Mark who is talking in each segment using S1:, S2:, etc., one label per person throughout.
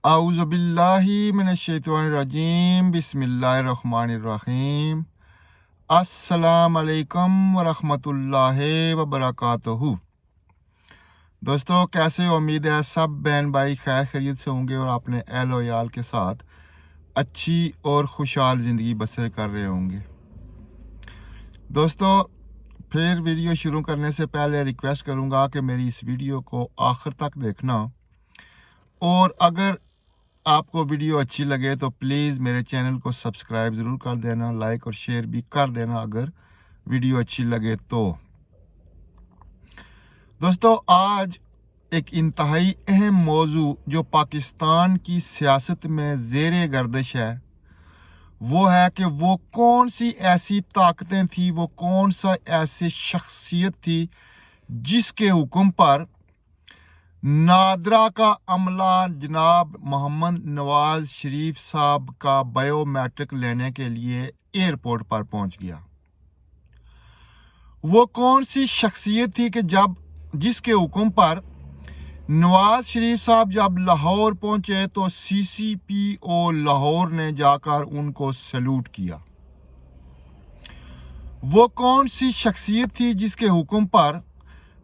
S1: اعوذ باللہ من الشیطان الرجیم بسم اللہ الرحمن الرحیم السلام علیکم ورحمۃ اللہ وبرکاتہ۔ دوستو کیسے ہو؟ امید ہے سب بہن بھائی خیر خیریت سے ہوں گے اور اپنے اہل و عیال کے ساتھ اچھی اور خوشحال زندگی بسر کر رہے ہوں گے۔ دوستو پھر ویڈیو شروع کرنے سے پہلے ریکویسٹ کروں گا کہ میری اس ویڈیو کو آخر تک دیکھنا، اور اگر آپ کو ویڈیو اچھی لگے تو پلیز میرے چینل کو سبسکرائب ضرور کر دینا، لائک اور شیئر بھی کر دینا اگر ویڈیو اچھی لگے تو۔ دوستو آج ایک انتہائی اہم موضوع جو پاکستان کی سیاست میں زیر گردش ہے وہ ہے کہ وہ کون سی ایسی طاقتیں تھیں، وہ کون سا ایسی شخصیت تھی جس کے حکم پر نادرا کا عملہ جناب محمد نواز شریف صاحب کا بایو میٹرک لینے کے لیے ایئرپورٹ پر پہنچ گیا۔ وہ کون سی شخصیت تھی کہ جس کے حکم پر نواز شریف صاحب جب لاہور پہنچے تو سی سی پی او لاہور نے جا کر ان کو سیلوٹ کیا؟ وہ کون سی شخصیت تھی جس کے حکم پر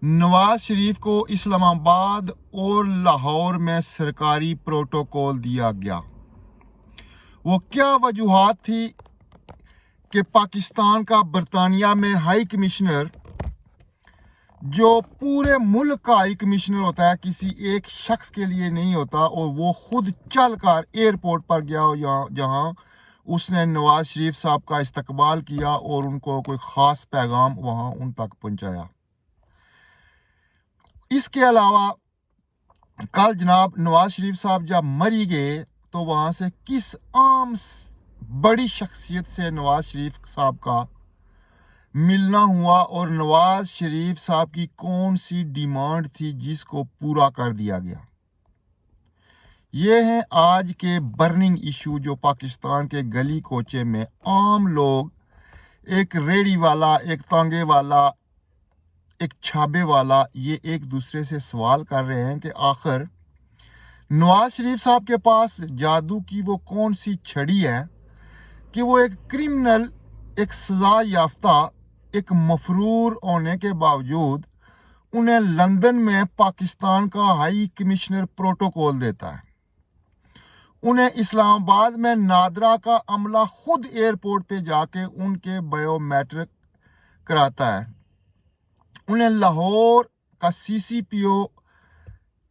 S1: نواز شریف کو اسلام آباد اور لاہور میں سرکاری پروٹوکول دیا گیا؟ وہ کیا وجوہات تھی کہ پاکستان کا برطانیہ میں ہائی کمشنر، جو پورے ملک کا ہائی کمشنر ہوتا ہے، کسی ایک شخص کے لیے نہیں ہوتا، اور وہ خود چل کر ایئرپورٹ پر گیا جہاں اس نے نواز شریف صاحب کا استقبال کیا اور ان کو کوئی خاص پیغام وہاں ان تک پہنچایا؟ اس کے علاوہ کل جناب نواز شریف صاحب جب مری گئے تو وہاں سے کس عام بڑی شخصیت سے نواز شریف صاحب کا ملنا ہوا، اور نواز شریف صاحب کی کون سی ڈیمانڈ تھی جس کو پورا کر دیا گیا؟ یہ ہیں آج کے برننگ ایشو جو پاکستان کے گلی کوچے میں عام لوگ، ایک ریڑھی والا، ایک تانگے والا، ایک چھابے والا، یہ ایک دوسرے سے سوال کر رہے ہیں کہ آخر نواز شریف صاحب کے پاس جادو کی وہ کون سی چھڑی ہے کہ وہ ایک کرمنل، ایک سزا یافتہ، ایک مفرور ہونے کے باوجود انہیں لندن میں پاکستان کا ہائی کمشنر پروٹوکول دیتا ہے، انہیں اسلام آباد میں نادرا کا عملہ خود ایئرپورٹ پہ جا کے ان کے بایو میٹرک کراتا ہے، انہیں لاہور کا سی سی پی او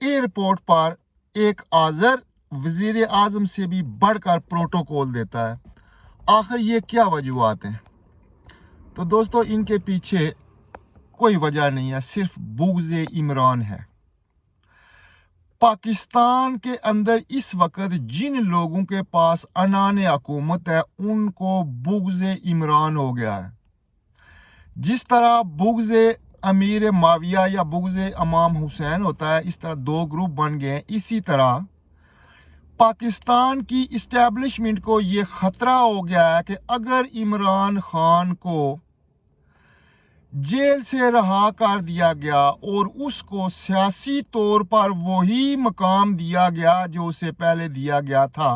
S1: ایئرپورٹ پر ایک آذر وزیر اعظم سے بھی بڑھ کر پروٹوکول دیتا ہے۔ آخر یہ کیا وجوہات ہیں؟ تو دوستو ان کے پیچھے کوئی وجہ نہیں ہے، صرف بغض عمران ہے۔ پاکستان کے اندر اس وقت جن لوگوں کے پاس عنان حکومت ہے ان کو بغض عمران ہو گیا ہے۔ جس طرح بغض امیر معاویہ یا بغض امام حسین ہوتا ہے، اس طرح دو گروپ بن گئے ہیں۔ اسی طرح پاکستان کی اسٹیبلشمنٹ کو یہ خطرہ ہو گیا ہے کہ اگر عمران خان کو جیل سے رہا کر دیا گیا اور اس کو سیاسی طور پر وہی مقام دیا گیا جو اسے پہلے دیا گیا تھا،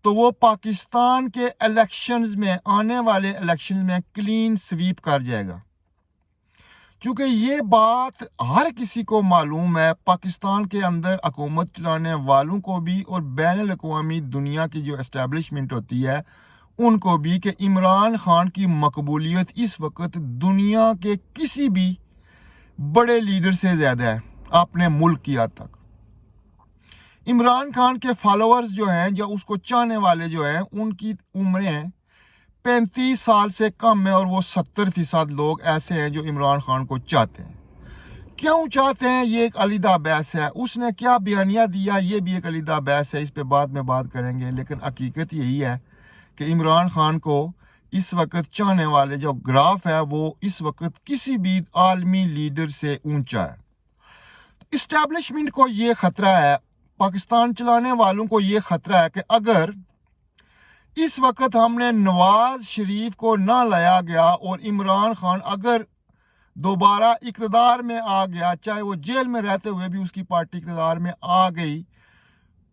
S1: تو وہ پاکستان کے الیکشنز میں، آنے والے الیکشنز میں کلین سویپ کر جائے گا۔ کیونکہ یہ بات ہر کسی کو معلوم ہے، پاکستان کے اندر حکومت چلانے والوں کو بھی اور بین الاقوامی دنیا کی جو اسٹیبلشمنٹ ہوتی ہے ان کو بھی، کہ عمران خان کی مقبولیت اس وقت دنیا کے کسی بھی بڑے لیڈر سے زیادہ ہے اپنے ملک کی حد تک۔ عمران خان کے فالوورز جو ہیں، یا اس کو چاہنے والے جو ہیں، ان کی عمریں 35 سال سے کم ہے، اور وہ 70% لوگ ایسے ہیں جو عمران خان کو چاہتے ہیں۔ کیوں چاہتے ہیں یہ ایک علیحدہ بحث ہے، اس نے کیا بیانیہ دیا یہ بھی ایک علیحدہ بحث ہے، اس پہ بعد میں بات کریں گے۔ لیکن حقیقت یہی ہے کہ عمران خان کو اس وقت چاہنے والے جو گراف ہے وہ اس وقت کسی بھی عالمی لیڈر سے اونچا ہے۔ اسٹیبلشمنٹ کو یہ خطرہ ہے، پاکستان چلانے والوں کو یہ خطرہ ہے کہ اگر اس وقت ہم نے نواز شریف کو نہ لایا گیا اور عمران خان اگر دوبارہ اقتدار میں آ گیا، چاہے وہ جیل میں رہتے ہوئے بھی اس کی پارٹی اقتدار میں آ گئی،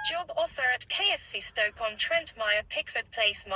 S2: Job offer at KFC Stoke-on-Trent, Maya Pickford Place,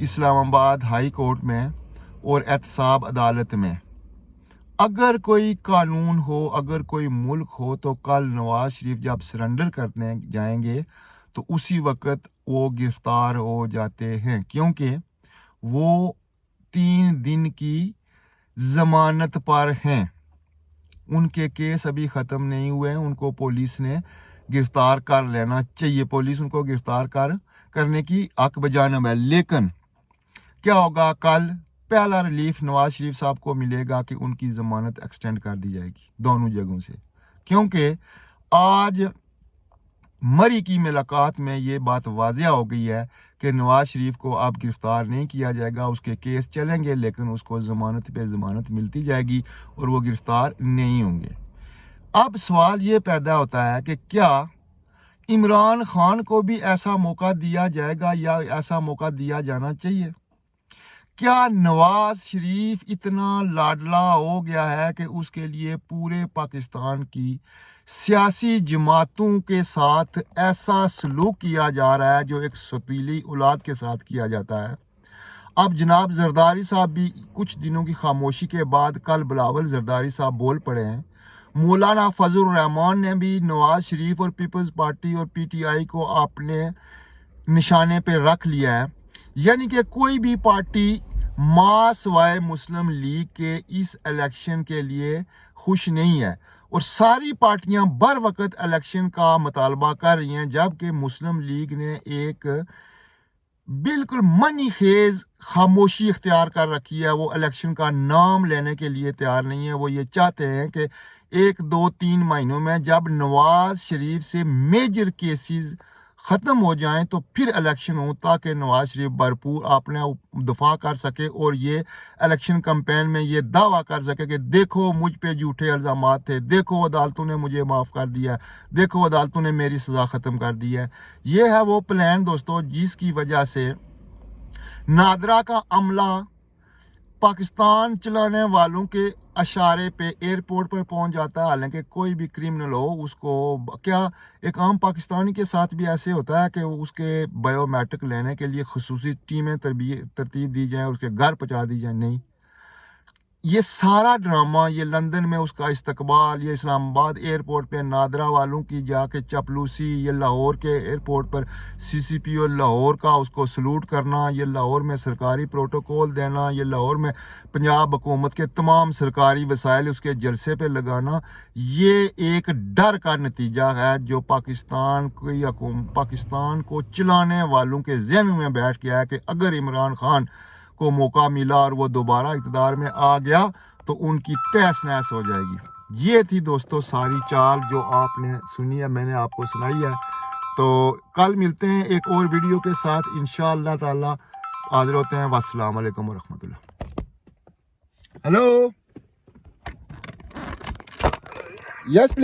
S1: اسلام آباد ہائی کورٹ میں اور احتساب عدالت میں. اگر کوئی قانون ہو، اگر کوئی ملک ہو، تو کل نواز شریف جب سرنڈر کرنے جائیں گے تو اسی وقت وہ گرفتار ہو جاتے ہیں، کیونکہ وہ 3 دن کی ضمانت پر ہیں. ان کے کیس ابھی ختم نہیں ہوئے ہیں، ان کو پولیس نے گرفتار کر لینا چاہیے، پولیس ان کو گرفتار کرنے کی حق بجانب ہے. لیکن کیا ہوگا؟ کل پہلا ریلیف نواز شریف صاحب کو ملے گا کہ ان کی ضمانت ایکسٹینڈ کر دی جائے گی دونوں جگہوں سے، کیونکہ آج مری کی ملاقات میں یہ بات واضح ہو گئی ہے کہ نواز شریف کو اب گرفتار نہیں کیا جائے گا، اس کے کیس چلیں گے لیکن اس کو ضمانت پہ ضمانت ملتی جائے گی اور وہ گرفتار نہیں ہوں گے. اب سوال یہ پیدا ہوتا ہے کہ کیا عمران خان کو بھی ایسا موقع دیا جائے گا یا ایسا موقع دیا جانا چاہیے؟ کیا نواز شریف اتنا لاڈلا ہو گیا ہے کہ اس کے لیے پورے پاکستان کی سیاسی جماعتوں کے ساتھ ایسا سلوک کیا جا رہا ہے جو ایک سوتیلی اولاد کے ساتھ کیا جاتا ہے؟ اب جناب زرداری صاحب بھی کچھ دنوں کی خاموشی کے بعد کل بلاول زرداری صاحب بول پڑے ہیں. مولانا فضل الرحمان نے بھی نواز شریف اور پیپلز پارٹی اور پی ٹی آئی کو اپنے نشانے پہ رکھ لیا ہے. یعنی کہ کوئی بھی پارٹی ماں سوائے مسلم لیگ کے اس الیکشن کے لیے خوش نہیں ہے، اور ساری پارٹیاں بر وقت الیکشن کا مطالبہ کر رہی ہیں، جبکہ مسلم لیگ نے ایک بالکل منی خیز خاموشی اختیار کر رکھی ہے. وہ الیکشن کا نام لینے کے لیے تیار نہیں ہے. وہ یہ چاہتے ہیں کہ 1 2 3 مہینوں میں جب نواز شریف سے میجر کیسز ختم ہو جائیں تو پھر الیکشن ہو، تاکہ نواز شریف بھرپور اپنے دفاع کر سکے اور یہ الیکشن کمپین میں یہ دعویٰ کر سکے کہ دیکھو مجھ پہ جھوٹے الزامات تھے، دیکھو عدالتوں نے مجھے معاف کر دیا، دیکھو عدالتوں نے میری سزا ختم کر دی ہے. یہ ہے وہ پلان دوستو جس کی وجہ سے نادرا کا عملہ پاکستان چلانے والوں کے اشارے پہ ایئرپورٹ پر پہنچ جاتا ہے. حالانکہ کوئی بھی کرمنل ہو، اس کو کیا ایک عام پاکستانی کے ساتھ بھی ایسے ہوتا ہے کہ اس کے بایو میٹرک لینے کے لیے خصوصی ٹیمیں ترتیب دی جائیں، اس کے گھر پہنچا دی جائیں؟ نہیں. یہ سارا ڈرامہ، یہ لندن میں اس کا استقبال، یہ اسلام آباد ایئرپورٹ پہ نادرا والوں کی جا کے چپلوسی، یہ لاہور کے ایئرپورٹ پر سی پی او لاہور کا اس کو سلوٹ کرنا، یہ لاہور میں سرکاری پروٹوکول دینا، یہ لاہور میں پنجاب حکومت کے تمام سرکاری وسائل اس کے جلسے پہ لگانا، یہ ایک ڈر کا نتیجہ ہے جو پاکستان کو چلانے والوں کے ذہن میں بیٹھ گیا ہے کہ اگر عمران خان کو موقع ملا اور وہ دوبارہ اقتدار میں آ گیا تو ان کی تہس نہس ہو جائے گی. یہ تھی دوستو ساری چال جو آپ نے سنی ہے، میں نے آپ کو سنائی ہے. تو کل ملتے ہیں ایک اور ویڈیو کے ساتھ انشاءاللہ تعالی. حاضر ہوتے ہیں. والسلام علیکم ورحمۃ اللہ. ہلو، یس